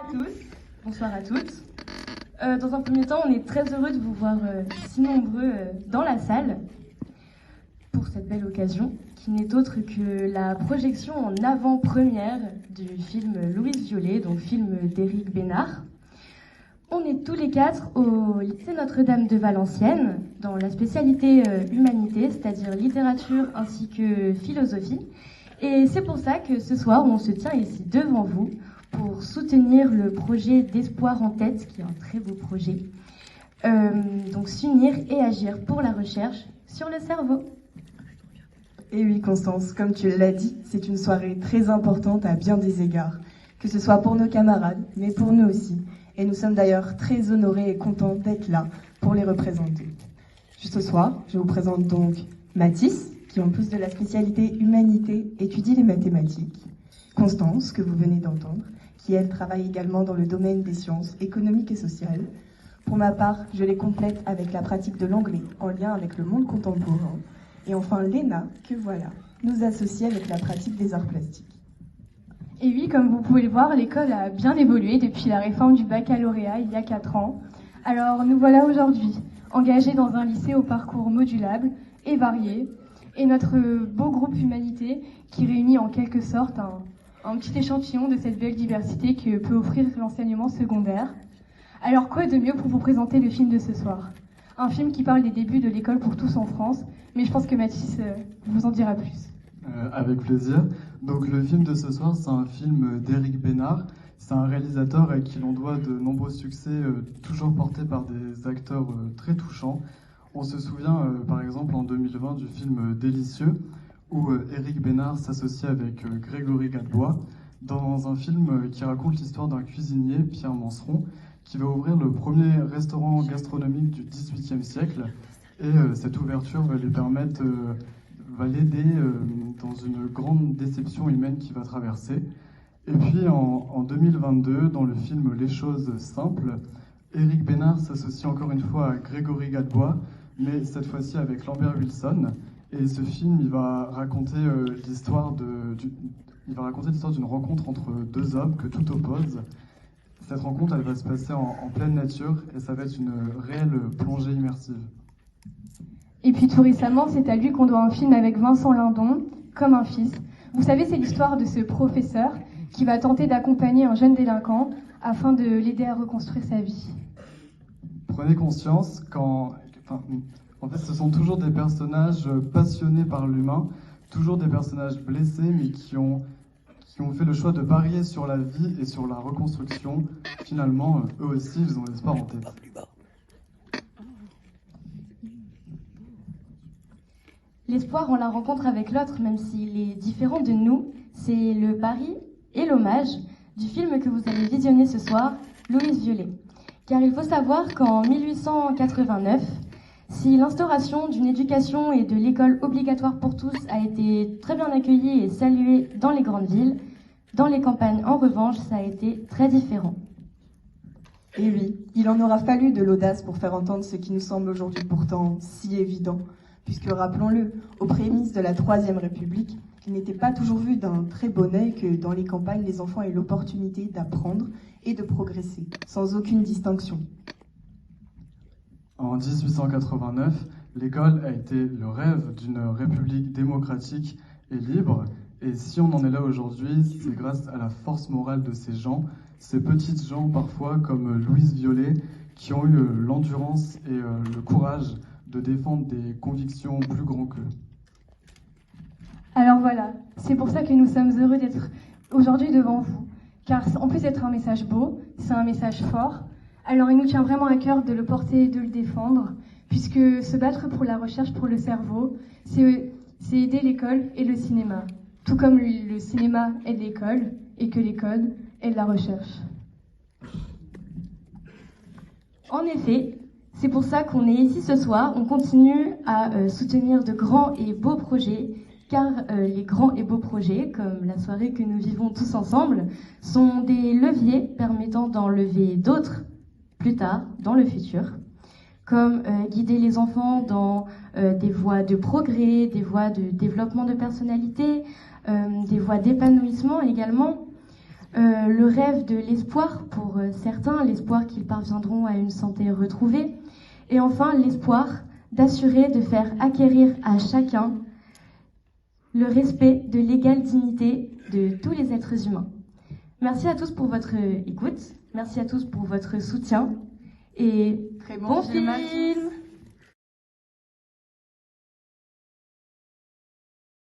à tous, bonsoir à toutes. Dans un premier temps, on est très heureux de vous voir si nombreux dans la salle pour cette belle occasion, qui n'est autre que la projection en avant-première du film Louise Violet, donc film d'Éric Bénard. On est tous les quatre au lycée Notre-Dame de Valenciennes, dans la spécialité humanité, c'est-à-dire littérature ainsi que philosophie. Et c'est pour ça que ce soir, on se tient ici devant vous pour soutenir le projet d'Espoir en tête, qui est un très beau projet. Donc s'unir et agir pour la recherche sur le cerveau. Et oui, Constance, comme tu l'as dit, c'est une soirée très importante à bien des égards, que ce soit pour nos camarades, mais pour nous aussi. Et nous sommes d'ailleurs très honorés et contents d'être là pour les représenter. Ce soir, je vous présente donc Mathis, qui en plus de la spécialité humanité étudie les mathématiques. Constance, que vous venez d'entendre, qui elle travaille également dans le domaine des sciences économiques et sociales. Pour ma part, je les complète avec la pratique de l'anglais en lien avec le monde contemporain. Et enfin Léna, que voilà, nous associe avec la pratique des arts plastiques. Et oui, comme vous pouvez le voir, l'école a bien évolué depuis la réforme du baccalauréat il y a 4 ans. Alors nous voilà aujourd'hui, engagés dans un lycée au parcours modulable et varié, et notre beau groupe Humanité qui réunit en quelque sorte un petit échantillon de cette belle diversité que peut offrir l'enseignement secondaire. Alors quoi de mieux pour vous présenter le film de ce soir ? Un film qui parle des débuts de l'école pour tous en France, mais je pense que Mathis vous en dira plus. Avec plaisir. Donc le film de ce soir, c'est un film d'Éric Bénard. C'est un réalisateur à qui l'on doit de nombreux succès, toujours portés par des acteurs très touchants. On se souvient par exemple en 2020 du film Délicieux, où Éric Bénard s'associe avec Grégory Gadebois dans un film qui raconte l'histoire d'un cuisinier, Pierre Manceron, qui va ouvrir le premier restaurant gastronomique du XVIIIe siècle. Et cette ouverture va lui permettre, va l'aider dans une grande déception humaine qu'il va traverser. Et puis en 2022, dans le film Les choses simples, Éric Bénard s'associe encore une fois à Grégory Gadebois, mais cette fois-ci avec Lambert Wilson. Et ce film, il va raconter l'histoire d'une rencontre entre deux hommes que tout oppose. Cette rencontre, elle va se passer en pleine nature et ça va être une réelle plongée immersive. Et puis tout récemment, c'est à lui qu'on doit un film avec Vincent Lindon, Comme un fils. Vous savez, c'est l'histoire de ce professeur qui va tenter d'accompagner un jeune délinquant afin de l'aider à reconstruire sa vie. Prenez conscience en fait, ce sont toujours des personnages passionnés par l'humain, toujours des personnages blessés, mais qui ont fait le choix de parier sur la vie et sur la reconstruction. Finalement, eux aussi, ils ont l'espoir en tête. L'espoir en la rencontre avec l'autre, même s'il est différent de nous, c'est le pari et l'hommage du film que vous allez visionner ce soir, Louise Violet. Car il faut savoir qu'en 1889, si l'instauration d'une éducation et de l'école obligatoire pour tous a été très bien accueillie et saluée dans les grandes villes, dans les campagnes, en revanche, ça a été très différent. Et oui, il en aura fallu de l'audace pour faire entendre ce qui nous semble aujourd'hui pourtant si évident, puisque, rappelons-le, aux prémices de la Troisième République, il n'était pas toujours vu d'un très bon œil que dans les campagnes, les enfants aient l'opportunité d'apprendre et de progresser, sans aucune distinction. En 1889, l'école a été le rêve d'une république démocratique et libre. Et si on en est là aujourd'hui, c'est grâce à la force morale de ces gens, ces petites gens parfois comme Louise Violet, qui ont eu l'endurance et le courage de défendre des convictions plus grands qu'eux. Alors voilà, c'est pour ça que nous sommes heureux d'être aujourd'hui devant vous. Car en plus d'être un message beau, c'est un message fort. Alors il nous tient vraiment à cœur de le porter et de le défendre, puisque se battre pour la recherche pour le cerveau, c'est aider l'école et le cinéma. Tout comme le cinéma aide l'école et que l'école aide la recherche. En effet, c'est pour ça qu'on est ici ce soir. On continue à soutenir de grands et beaux projets, car les grands et beaux projets, comme la soirée que nous vivons tous ensemble, sont des leviers permettant d'enlever d'autres plus tard, dans le futur, comme guider les enfants dans des voies de progrès, des voies de développement de personnalité, des voies d'épanouissement également. le rêve de l'espoir pour certains, l'espoir qu'ils parviendront à une santé retrouvée, et enfin l'espoir d'assurer de faire acquérir à chacun le respect de l'égale dignité de tous les êtres humains. Merci à tous pour votre écoute, merci à tous pour votre soutien, et Très bon film à tous. film!